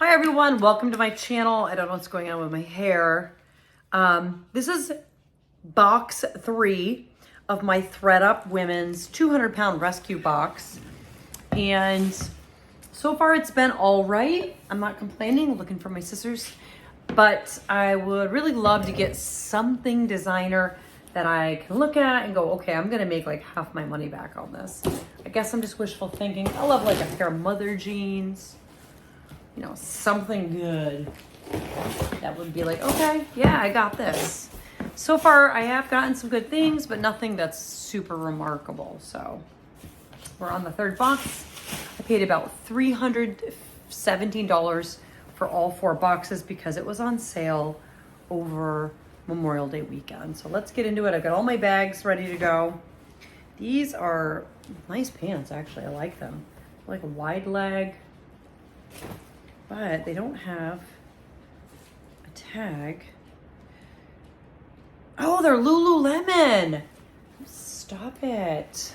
Hi everyone, welcome to my channel. I don't know what's going on with my hair. This is box 3 of my Thredup women's 200-pound rescue box. And so far it's been all right. I'm not complaining, looking for my scissors. But I would really love to get something designer that I can look at and go, okay, I'm gonna make like half my money back on this. I guess I'm just wishful thinking. I love like a pair of mother jeans. You know, something good that would be like, okay, yeah, I got this. So far, I have gotten some good things, but nothing that's super remarkable. So we're on the third box. I paid about $317 for all 4 boxes because it was on sale over Memorial Day weekend. So let's get into it. I've got all my bags ready to go. These are nice pants, actually. I like them. Like a wide leg. But they don't have a tag. Oh, they're Lululemon. Stop it.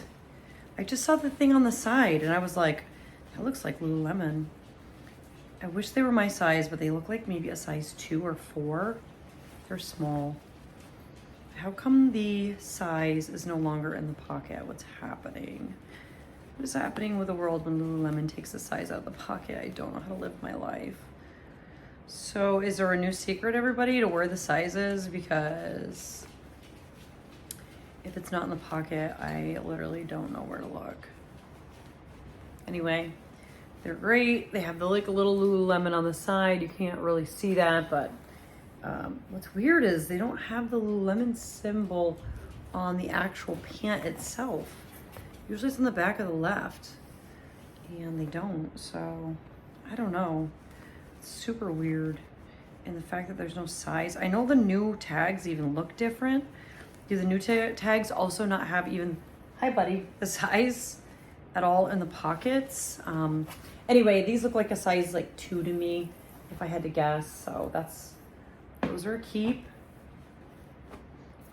I just saw the thing on the side and I was like, that looks like Lululemon. I wish they were my size, but they look like maybe a size 2 or 4. They're small. How come the size is no longer in the pocket? What's happening? What is happening with the world when Lululemon takes the size out of the pocket? I don't know how to live my life. So is there a new secret, everybody, to where the size is? Because if it's not in the pocket, I literally don't know where to look. Anyway, they're great. They have the like a little Lululemon on the side. You can't really see that, but what's weird is they don't have the Lululemon symbol on the actual pant itself. Usually it's on the back of the left, and they don't, so I don't know. It's super weird. And the fact that there's no size. I know the new tags even look different. Do the new tags also not have even, hi buddy, the size at all in the pockets? Anyway, these look like a size like 2 to me, if I had to guess. So those are a keep.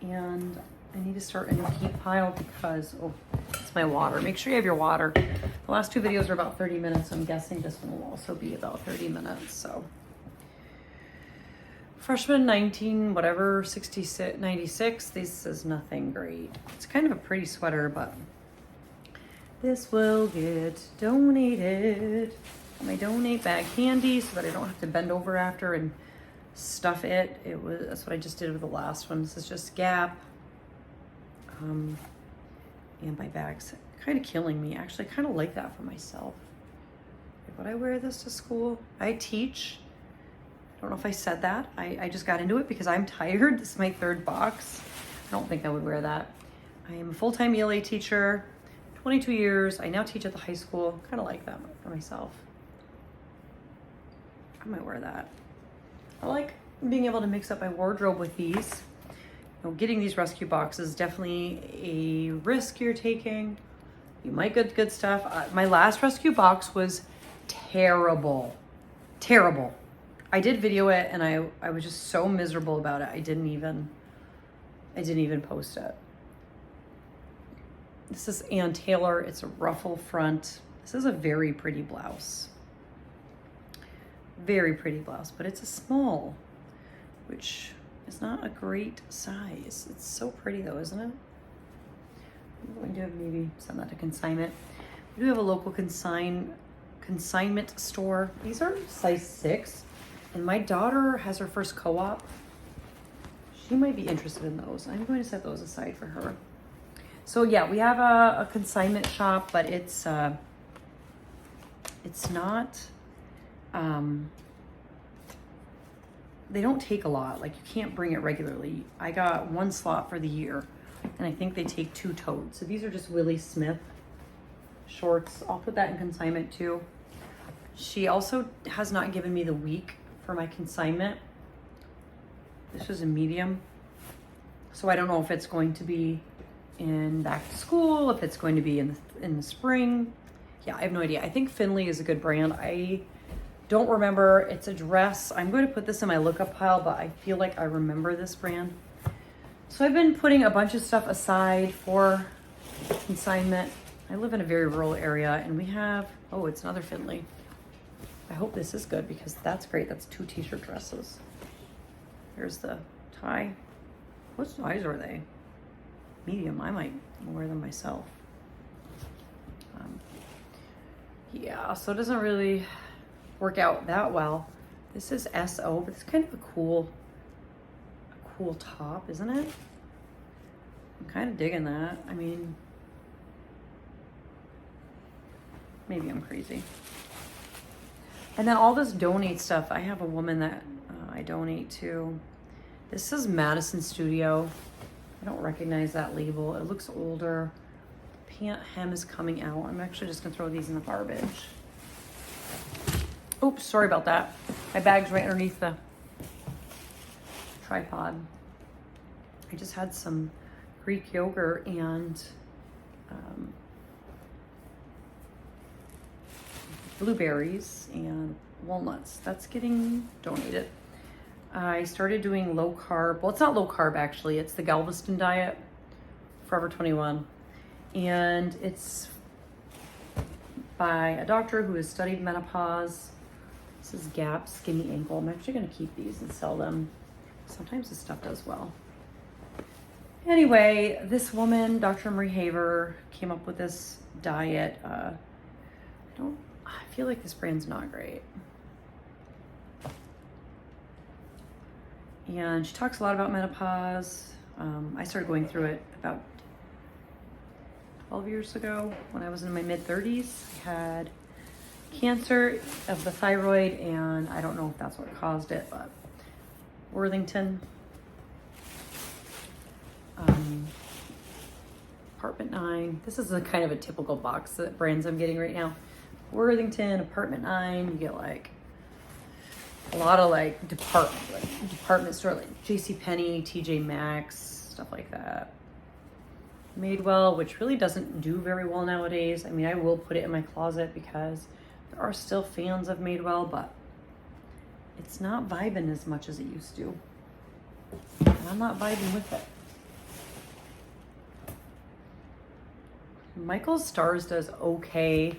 And I need to start a new keep pile because, oh, it's my water. Make sure you have your water. The last 2 videos are about 30 minutes. So I'm guessing this one will also be about 30 minutes. So freshman 19, whatever, 66, 96. This is nothing great. It's kind of a pretty sweater, but this will get donated. Got my donate bag handy so that I don't have to bend over after and stuff it. That's what I just did with the last one. This is just Gap. And my bag's kind of killing me. Actually, I kind of like that for myself. Like, would I wear this to school? I teach. I don't know if I said that. I just got into it because I'm tired. This is my 3rd box. I don't think I would wear that. I am a full-time ELA teacher, 22 years. I now teach at the high school. Kind of like that for myself. I might wear that. I like being able to mix up my wardrobe with these. Getting these rescue boxes is definitely a risk you're taking. You might get good stuff. My last rescue box was terrible. Terrible. I did video it and I was just so miserable about it. I didn't even post it. This is Ann Taylor. It's a ruffle front. This is a very pretty blouse. Very pretty blouse, but it's a small, which it's not a great size. It's so pretty though, isn't it? I'm going to maybe send that to consignment. We do have a local consignment store. These are size 6, and my daughter has her first co-op. She might be interested in those. I'm going to set those aside for her. So yeah, we have a consignment shop, but it's not. They don't take a lot. Like, you can't bring it regularly. I got 1 slot for the year, and I think they take 2 totes. So these are just Willie Smith shorts. I'll put that in consignment too. She also has not given me the week for my consignment. This was a medium. So I don't know if it's going to be in back to school, if it's going to be in the spring. Yeah, I have no idea. I think Finley is a good brand. I don't remember. It's a dress. I'm going to put this in my lookup pile, but I feel like I remember this brand. So I've been putting a bunch of stuff aside for consignment. I live in a very rural area and we have, oh, it's another Finley. I hope this is good because that's great. That's 2 t-shirt dresses. There's the tie. What size are they? Medium. I might wear them myself. Yeah, so it doesn't really work out that well. This is SO, but it's kind of a cool top, isn't it? I'm kind of digging that. I mean, maybe I'm crazy. And then all this donate stuff. I have a woman that I donate to. This is Madison Studio. I don't recognize that label. It looks older. Pant hem is coming out. I'm actually just gonna throw these in the garbage. Oops, sorry about that. My bag's right underneath the tripod. I just had some Greek yogurt and blueberries and walnuts. That's getting donated. I started doing low carb. Well, it's not low carb actually. It's the Galveston diet, Forever 21. And it's by a doctor who has studied menopause. This is Gap Skinny Ankle. I'm actually gonna keep these and sell them. Sometimes this stuff does well. Anyway, this woman, Dr. Marie Haver, came up with this diet. I feel like this brand's not great. And she talks a lot about menopause. I started going through it about 12 years ago when I was in my mid-30s. I had cancer of the thyroid, and I don't know if that's what caused it, but Worthington. Apartment 9. This is a kind of a typical box that brands I'm getting right now. Worthington, Apartment 9. You get like a lot of like department store, like JCPenney, TJ Maxx, stuff like that. Madewell, which really doesn't do very well nowadays. I mean, I will put it in my closet because there are still fans of Madewell, but it's not vibing as much as it used to. And I'm not vibing with it. Michael Stars does okay.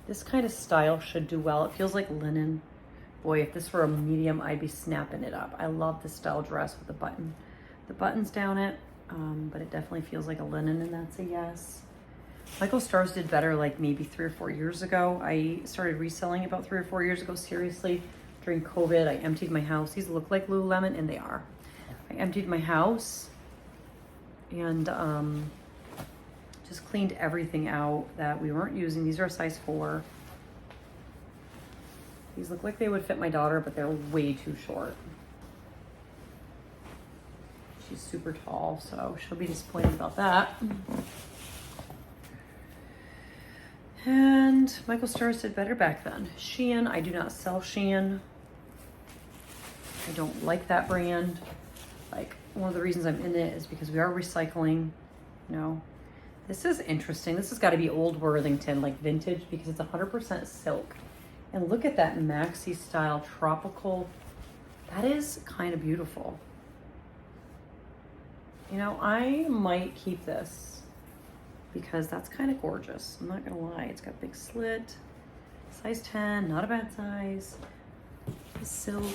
This kind of style should do well. It feels like linen. Boy, if this were a medium, I'd be snapping it up. I love this style dress with the buttons down it, but it definitely feels like a linen, and that's a yes. Michael Stars did better like maybe 3 or 4 years ago. I started reselling about 3 or 4 years ago, seriously. During COVID, I emptied my house. These look like Lululemon, and they are. I emptied my house and just cleaned everything out that we weren't using. These are a size 4. These look like they would fit my daughter, but they're way too short. She's super tall, so she'll be disappointed about that. And Michael Stars did better back then. Shein, I do not sell Shein. I don't like that brand. Like, one of the reasons I'm in it is because we are recycling, you know. This is interesting. This has got to be old Worthington, like vintage, because it's 100% silk. And look at that maxi style tropical. That is kind of beautiful. You know, I might keep this because that's kind of gorgeous. I'm not gonna lie. It's got big slit, size 10, not a bad size. Silk,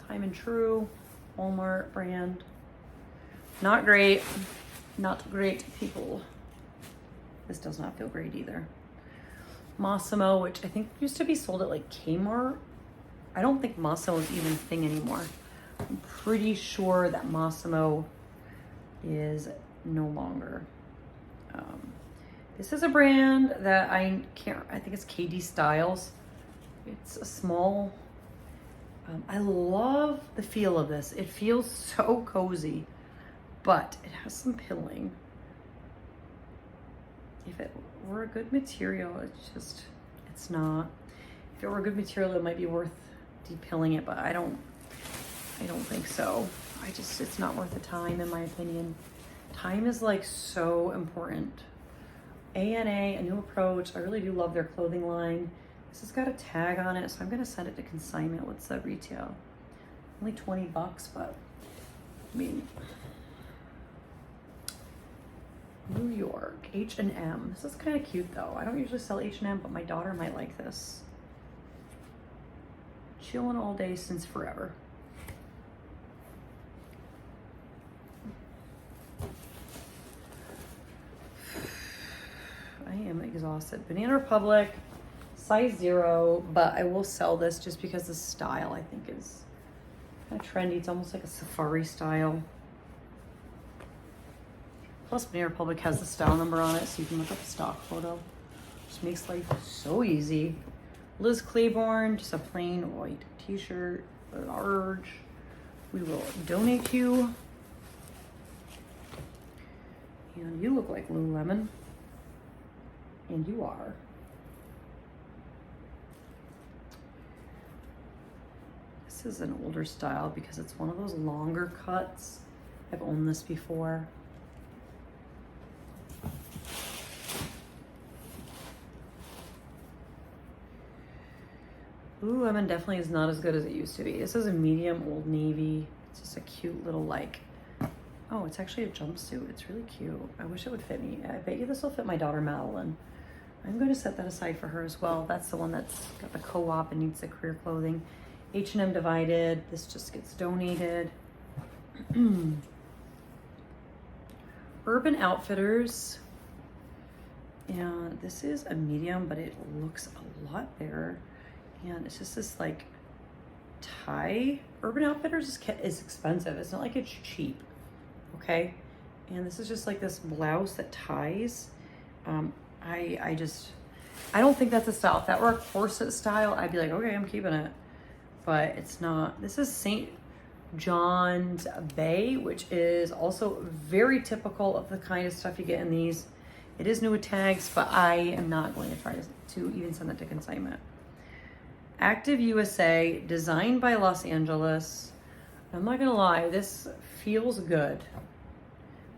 Time and True, Walmart brand. Not great. Not great, people. This does not feel great either. Massimo, which I think used to be sold at like Kmart. I don't think Massimo is even a thing anymore. I'm pretty sure that Massimo is no longer. This is a brand that I think it's KD Styles. It's a small, I love the feel of this. It feels so cozy, but it has some pilling. If it were a good material, it's not. If it were a good material, it might be worth depilling it, but I don't think so. It's not worth the time, in my opinion. Time is like so important. A&A, A New Approach. I really do love their clothing line. This has got a tag on it, so I'm gonna send it to consignment. What's the retail? Only $20, but I mean, New York, H&M. This is kind of cute though. I don't usually sell H&M, but my daughter might like this. Chilling all day since forever. I am exhausted. Banana Republic, size 0, but I will sell this just because the style I think is kind of trendy. It's almost like a safari style. Plus Banana Republic has the style number on it, so you can look up the stock photo. Just makes life so easy. Liz Claiborne, just a plain white t-shirt, large. We will donate you. And you look like Lululemon. And you are. This is an older style because it's one of those longer cuts. I've owned this before. Lululemon definitely is not as good as it used to be. This is a medium Old Navy. It's just a cute little like, oh, it's actually a jumpsuit. It's really cute. I wish it would fit me. I bet you this will fit my daughter Madeline. I'm going to set that aside for her as well. That's the one that's got the co-op and needs the career clothing. H&M divided. This just gets donated. Urban Outfitters. And this is a medium, but it looks a lot better. And it's just this like tie. Urban Outfitters is expensive. It's not like it's cheap. Okay. And this is just like this blouse that ties. I don't think that's a style. If that were a corset style, I'd be like, okay, I'm keeping it. But it's not. This is St. John's Bay, which is also very typical of the kind of stuff you get in these. It is new with tags, but I am not going to try to even send that to consignment. Active USA, designed by Los Angeles. I'm not gonna lie, this feels good.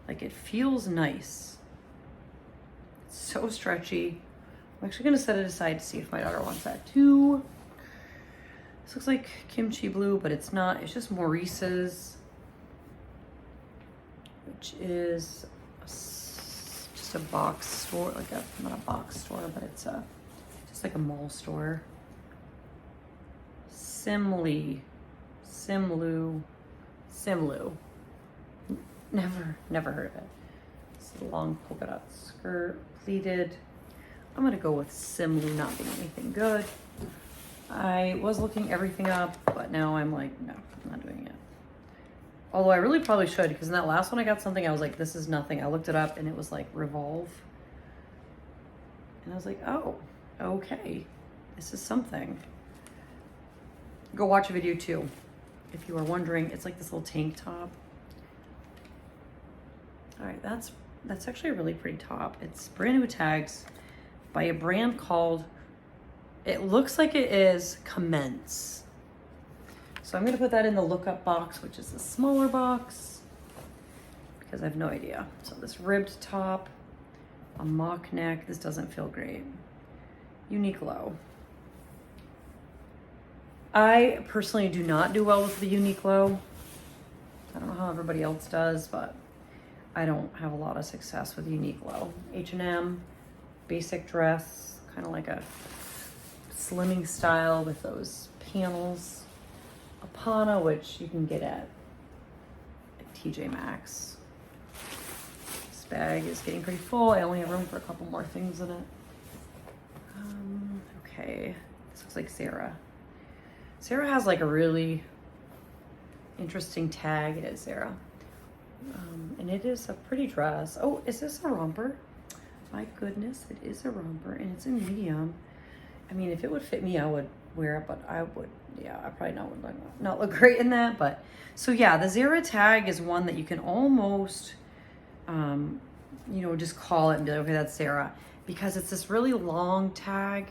Like it feels nice. It's so stretchy. I'm actually gonna set it aside to see if my daughter wants that too. This looks like kimchi blue, but it's not. It's just Maurice's, which is just a box store, like not a box store, but it's just like a mall store. Simlu. Never heard of it. It's a long polka dot skirt, pleated. I'm gonna go with Simlu not being anything good. I was looking everything up, but now I'm like, no, I'm not doing it. Although I really probably should, because in that last one I got something, I was like, this is nothing. I looked it up and it was like Revolve. And I was like, oh, okay. This is something. Go watch a video too. If you are wondering, it's like this little tank top. All right, that's actually a really pretty top. It's brand new tags by a brand called, it looks like it is Commence. So I'm gonna put that in the lookup box, which is the smaller box, because I have no idea. So this ribbed top, a mock neck. This doesn't feel great. Uniqlo. I personally do not do well with the Uniqlo. I don't know how everybody else does, but I don't have a lot of success with Uniqlo. H&M, basic dress, kind of like a slimming style with those panels. Apana, which you can get at TJ Maxx. This bag is getting pretty full. I only have room for a couple more things in it. Okay, this looks like Sarah. Sarah has like a really interesting tag. It is Sarah. And it is a pretty dress. Oh, is this a romper? My goodness, it is a romper and it's a medium. I mean, if it would fit me, I would wear it, but I would, yeah, I probably not look great in that. But so yeah, the Zara tag is one that you can almost, you know, just call it and be like, okay, that's Zara, because it's this really long tag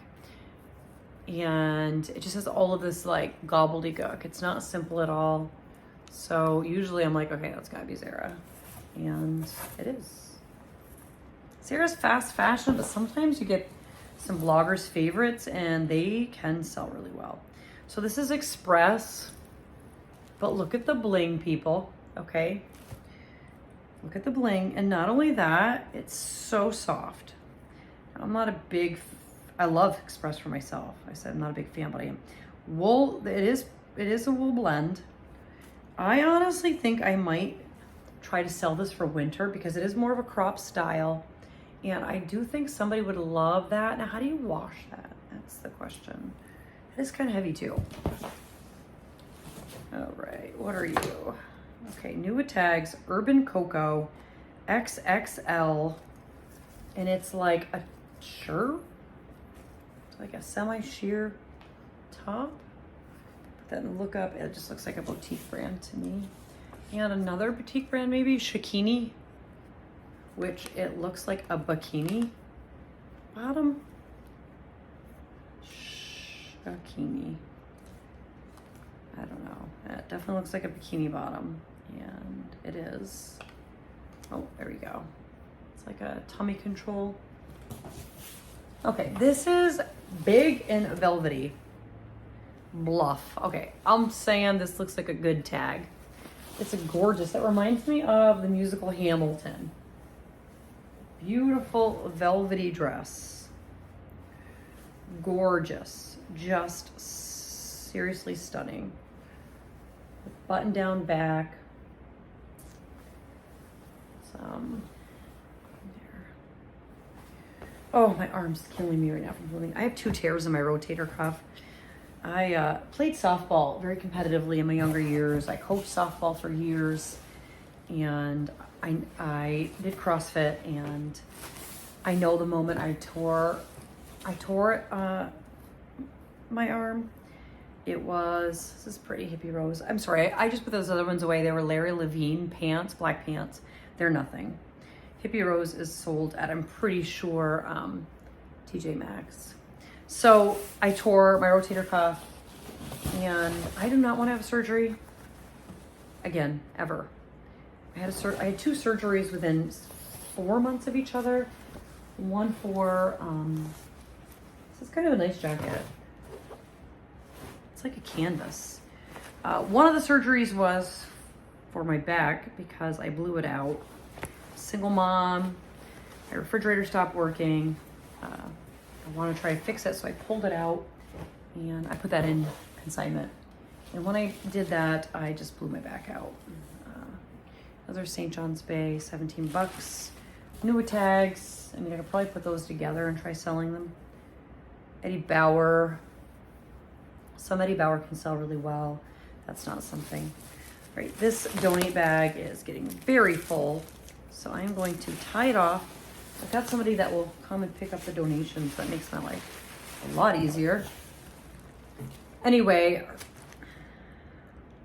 and it just has all of this like gobbledygook. It's not simple at all. So usually I'm like, okay, that's gotta be Zara. And it is. Zara's fast fashion, but sometimes you get some bloggers' favorites and they can sell really well. So this is Express, but look at the bling, people, okay? Look at the bling. And not only that, it's so soft. I'm not a big, I love Express for myself. I said I'm not a big fan, but I am. Wool, it is a wool blend. I honestly think I might try to sell this for winter because it is more of a crop style. And I do think somebody would love that. Now, how do you wash that? That's the question. It is kind of heavy too. All right, what are you? Okay, new with tags, Urban Cocoa, XXL. And it's like a shirt. It's like a semi-sheer top. Then look up, it just looks like a boutique brand to me. And another boutique brand, maybe Shakini, which it looks like a bikini bottom. Shakini. I don't know. It definitely looks like a bikini bottom, and it is. Oh, there we go. It's like a tummy control. Okay, this is big and velvety. Bluff. Okay, I'm saying this looks like a good tag. It's a gorgeous. It reminds me of the musical Hamilton. Beautiful velvety dress. Gorgeous. Just seriously stunning. Button down back. Some there. Oh, my arm's killing me right now from moving. I have 2 tears in my rotator cuff. I played softball very competitively in my younger years. I coached softball for years, and I did CrossFit, and I know the moment I tore my arm. It was, this is pretty Hippie Rose. I'm sorry, I just put those other ones away. They were Larry Levine pants, black pants. They're nothing. Hippie Rose is sold at, I'm pretty sure, TJ Maxx. So I tore my rotator cuff, and I do not want to have surgery again, ever. I had 2 surgeries within 4 months of each other. One for, this is kind of a nice jacket. It's like a canvas. One of the surgeries was for my back because I blew it out. Single mom, my refrigerator stopped working. I want to try to fix it, so I pulled it out and I put that in consignment. And when I did that, I just blew my back out. Those are St. John's Bay, 17 bucks. New with tags. I mean, I could probably put those together and try selling them. Eddie Bauer. Some Eddie Bauer can sell really well. That's not something. All right, this donate bag is getting very full, so I'm going to tie it off. I've got somebody that will come and pick up the donations. That makes my life a lot easier. Anyway,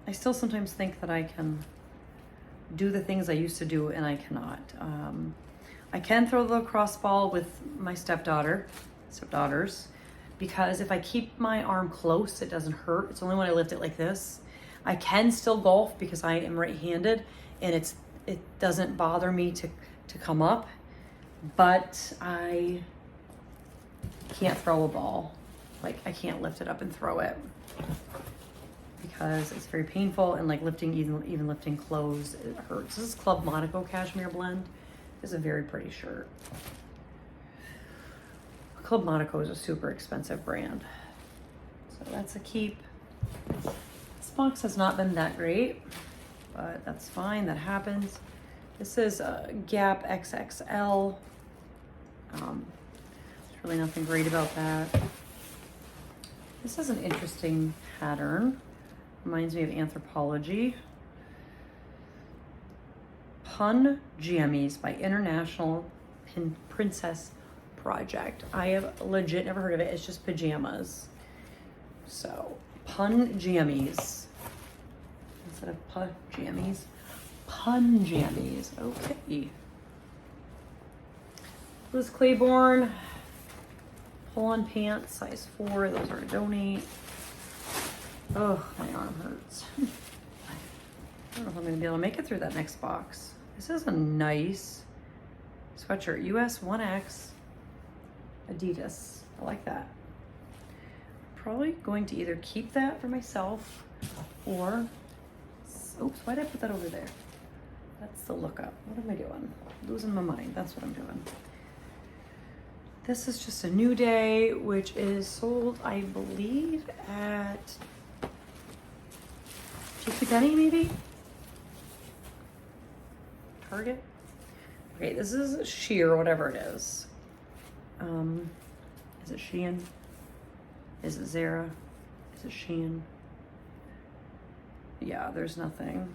I still sometimes think that I can do the things I used to do, and I cannot. I can throw the lacrosse ball with my stepdaughters, because if I keep my arm close, it doesn't hurt. It's only when I lift it like this. I can still golf because I am right-handed, and it doesn't bother me to come up, but I can't throw a ball. Like, I can't lift it up and throw it because it's very painful, and like lifting, even lifting clothes, it hurts. This is Club Monaco Cashmere Blend. This is a very pretty shirt. Club Monaco is a super expensive brand. So that's a keep. This box has not been that great, but that's fine, that happens. This is a Gap XXL. There's really nothing great about that. This is an interesting pattern. Reminds me of Anthropology. Pun Jammies by International Princess Project. I have legit never heard of it. It's just pajamas. So, Pun Jammies. Instead of Pajammies. Pun Jammies. Okay. Liz Claiborne. Pull-on pants, size 4. Those are a donate. Oh, my arm hurts. I don't know if I'm going to be able to make it through that next box. This is a nice sweatshirt. US 1X Adidas. I like that. Probably going to either keep that for myself or... Oops, why did I put that over there? That's the lookup. What am I doing? Losing my mind. That's what I'm doing. This is just a New Day, which is sold, I believe, at JCPenney, maybe? Target? Okay, this is sheer, whatever it is. Is it Shein? Is it Zara? Is it Shein? Yeah, there's nothing.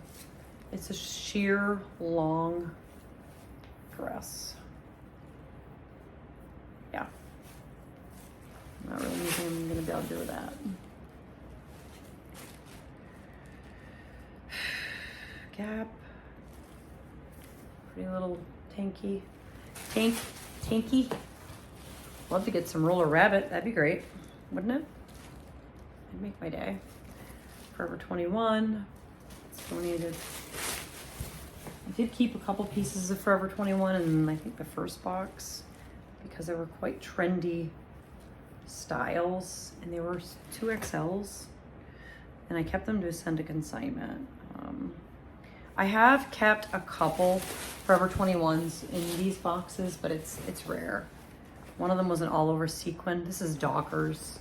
It's a sheer long dress. Yeah. Not really anything I'm gonna be able to do with that. Gap. Pretty little tanky. Tanky. Love to get some Roller Rabbit. That'd be great, wouldn't it? It'd make my day. Forever 21. It's donated. I did keep a couple pieces of Forever 21 in I think the first box because they were quite trendy styles and they were 2XLs and I kept them to send to consignment. I have kept a couple Forever 21s in these boxes, but it's rare. One of them was an all over sequin. This is Dockers.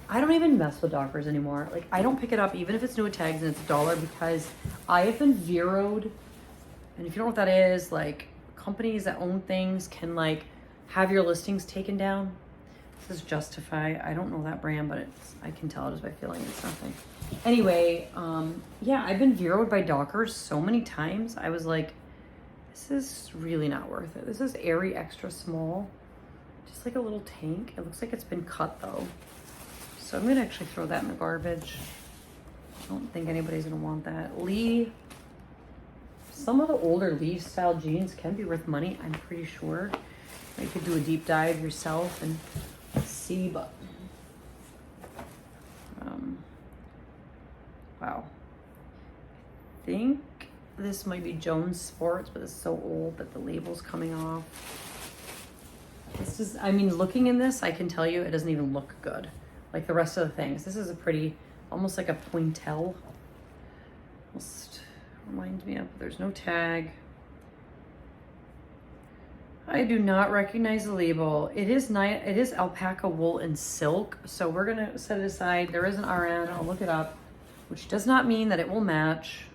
I don't even mess with Dockers anymore. Like, I don't pick it up even if it's new with tags and it's $1 because I have been zeroed. And if you don't know what that is, like, companies that own things can like have your listings taken down. This is Justify. I don't know that brand, but I can tell just by feeling it's nothing. Anyway, yeah, I've been zeroed by Dockers so many times. I was like, this is really not worth it. This is Airy Extra Small. Just like a little tank. It looks like it's been cut though. So I'm gonna actually throw that in the garbage. I don't think anybody's gonna want that. Lee, some of the older Lee style jeans can be worth money, I'm pretty sure. You could do a deep dive yourself and see, but wow. I think this might be Jones Sports, but it's so old that the label's coming off. This is, I mean, looking in this, I can tell you it doesn't even look good. Like the rest of the things. This is a pretty, almost like a pointel. Almost reminds me of, there's no tag. I do not recognize the label. It is alpaca wool and silk. So we're gonna set it aside. There is an RN, I'll look it up, which does not mean that it will match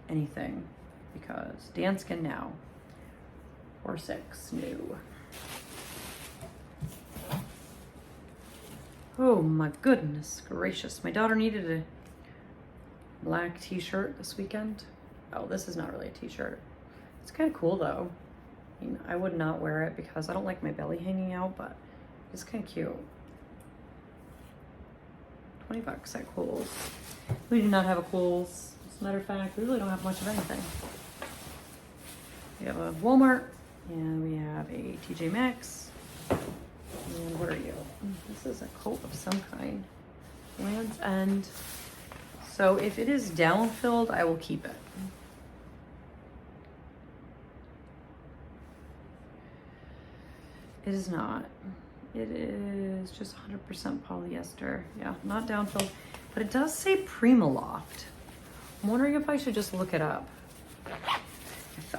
anything because Danskin now, 4-6, new. Oh my goodness gracious. My daughter needed a black t-shirt this weekend. Oh, this is not really a t-shirt. It's kind of cool though. I mean, I would not wear it because I don't like my belly hanging out, but it's kind of cute. $20 at Kohl's. We do not have a Kohl's. As a matter of fact, we really don't have much of anything. We have a Walmart and we have a TJ Maxx. And what are you? This is a coat of some kind. Land's End. So if it is down-filled, I will keep it. It is not. It is just 100% polyester. Yeah, not down-filled. But it does say Primaloft. I'm wondering if I should just look it up.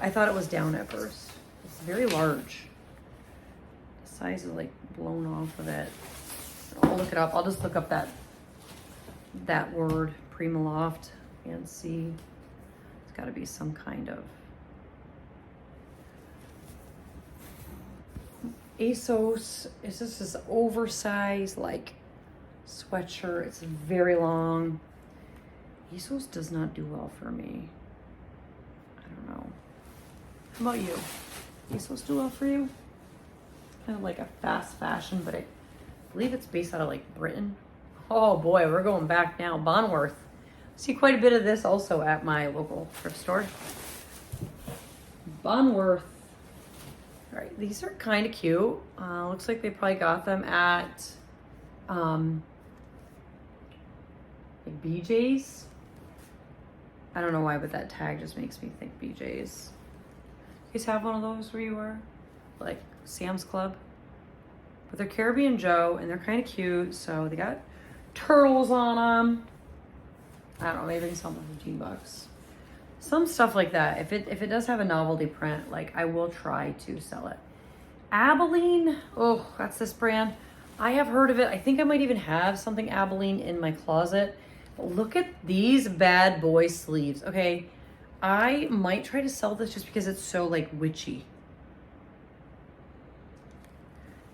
I thought it was down at first. It's very large. The size is like blown off of it. I'll look it up. I'll just look up that word, Primaloft, and see. It's got to be some kind of ASOS. Is this oversized like sweatshirt? It's very long. ASOS does not do well for me. I don't know. How about you? ASOS do well for you? Kind of like a fast fashion, but I believe it's based out of like Britain. Oh boy, we're going back now. Bonworth. See quite a bit of this also at my local thrift store. Bonworth. All right, these are kind of cute. Looks like they probably got them at like BJ's. I don't know why, but that tag just makes me think BJ's. You guys have one of those where you were? Like Sam's Club? But they're Caribbean Joe, and they're kind of cute. So they got turtles on them. I don't know, maybe they sell them for $15. Some stuff like that. If it does have a novelty print, like I will try to sell it. Abilene, oh, that's this brand. I have heard of it. I think I might even have something Abilene in my closet. But look at these bad boy sleeves. Okay, I might try to sell this just because it's so like witchy.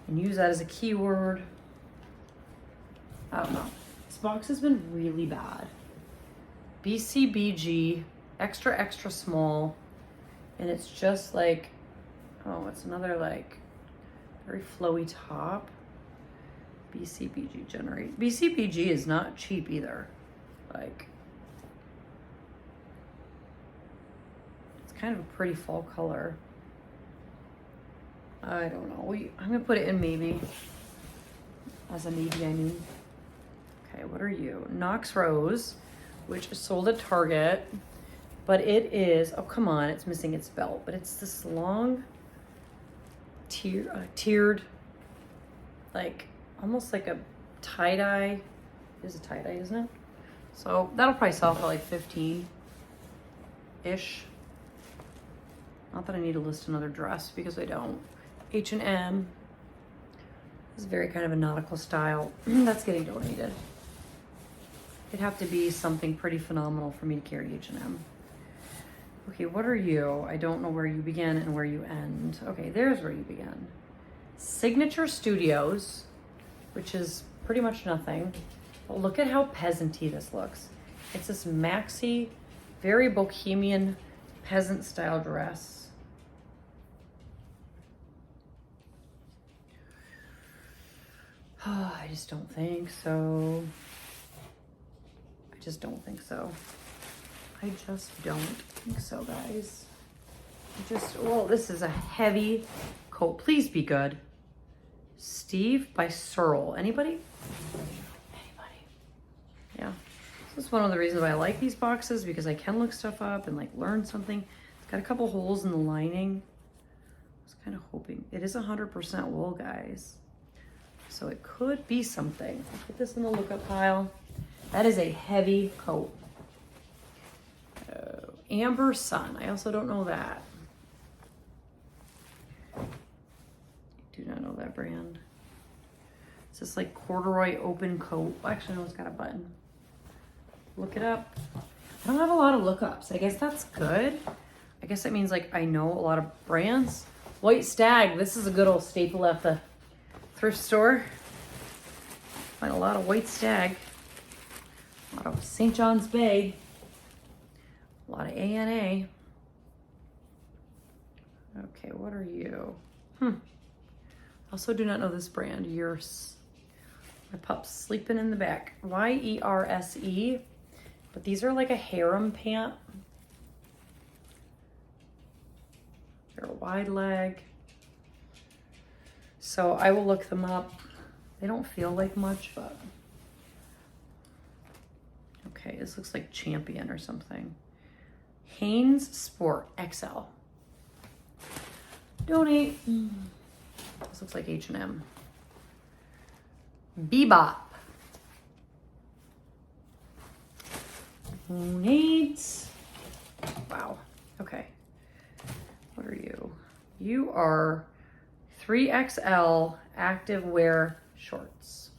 And use that as a keyword. I don't know. This box has been really bad. BCBG, extra, extra small. And it's just like, oh, it's another like very flowy top. BCBG generate. BCBG is not cheap either. Like, it's kind of a pretty fall color. I don't know. I'm gonna put it in maybe. As a maybe, I mean. Okay, what are you? Knox Rose, which is sold at Target, but it is, oh come on, it's missing its belt, but it's this long tiered, like almost like a tie-dye. It is a tie-dye, isn't it? So that'll probably sell for like 15-ish. Not that I need to list another dress because I don't. H&M is very kind of a nautical style. That's getting donated. It'd have to be something pretty phenomenal for me to carry H&M. Okay, what are you? I don't know where you begin and where you end. Okay, there's where you begin. Signature Studios, which is pretty much nothing. But look at how peasanty this looks. It's this maxi, very bohemian peasant style dress. Oh, I just don't think so. I just don't think so. I just don't think so, guys. Oh, this is a heavy coat. Please be good. Steve by Searle. Anybody? Anybody? Yeah. This is one of the reasons why I like these boxes, because I can look stuff up and like learn something. It's got a couple holes in the lining. I was kind of hoping. It is 100% wool, guys. So it could be something. I'll put this in the lookup pile. That is a heavy coat. Amber Sun. I also don't know that. Do not know that brand. It's this like corduroy open coat. Well, actually, no, it's got a button. Look it up. I don't have a lot of lookups. I guess that's good. I guess that means like I know a lot of brands. White Stag. This is a good old staple at the thrift store. Find a lot of White Stag. A lot of St. John's Bay. A lot of ANA. Okay, what are you? Also do not know this brand. Yerse. My pup's sleeping in the back. YERSE. But these are like a harem pant. They're a wide leg. So I will look them up. They don't feel like much, but. Okay, this looks like Champion or something. Hanes Sport XL. Donate. This looks like H&M. Bebop. Donate. Wow. Okay. What are you? You are 3XL active wear shorts.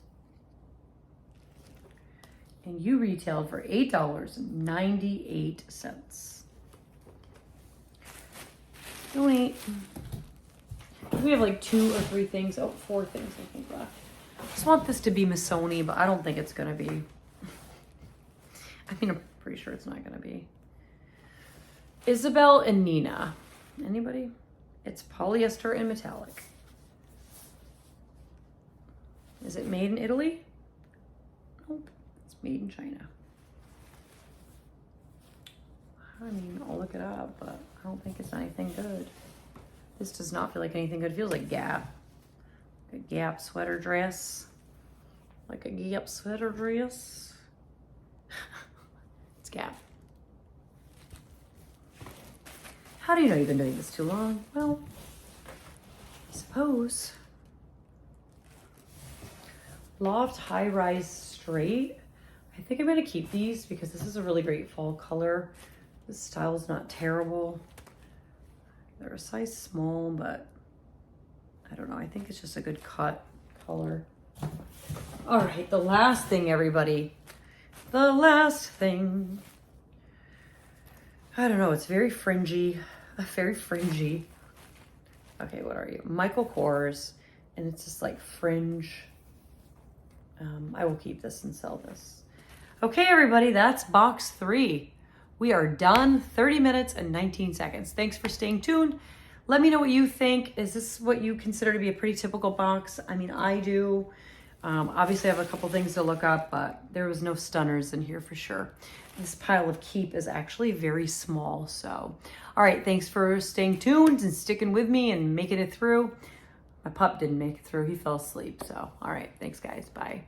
And you retailed for $8.98. Donate. We have like 2 or 3 things. Oh, 4 things I think left. I just want this to be Missoni, but I don't think it's gonna be. I mean, I'm pretty sure it's not gonna be. Isabel and Nina. Anybody? It's polyester and metallic. Is it made in Italy? Nope. It's made in China. I mean, I'll look it up, but I don't think it's anything good. This does not feel like anything good. It feels like Gap. A Gap sweater dress. Like a Gap sweater dress. It's Gap. How do you know you've been doing this too long? Well, I suppose. Loft High Rise Straight. I think I'm gonna keep these because this is a really great fall color. This style's not terrible. They're a size small, but I don't know. I think it's just a good cut color. All right, the last thing, everybody. The last thing. I don't know. It's very fringy. Very fringy. Okay, what are you? Michael Kors. And it's just like fringe. I will keep this and sell this. Okay, everybody, that's box 3. We are done. 30 minutes and 19 seconds. Thanks for staying tuned. Let me know what you think. Is this what you consider to be a pretty typical box? I mean, I do. Obviously, I have a couple things to look up, but there was no stunners in here for sure. This pile of keep is actually very small. So, all right, thanks for staying tuned and sticking with me and making it through. My pup didn't make it through. He fell asleep. So, all right, thanks, guys. Bye.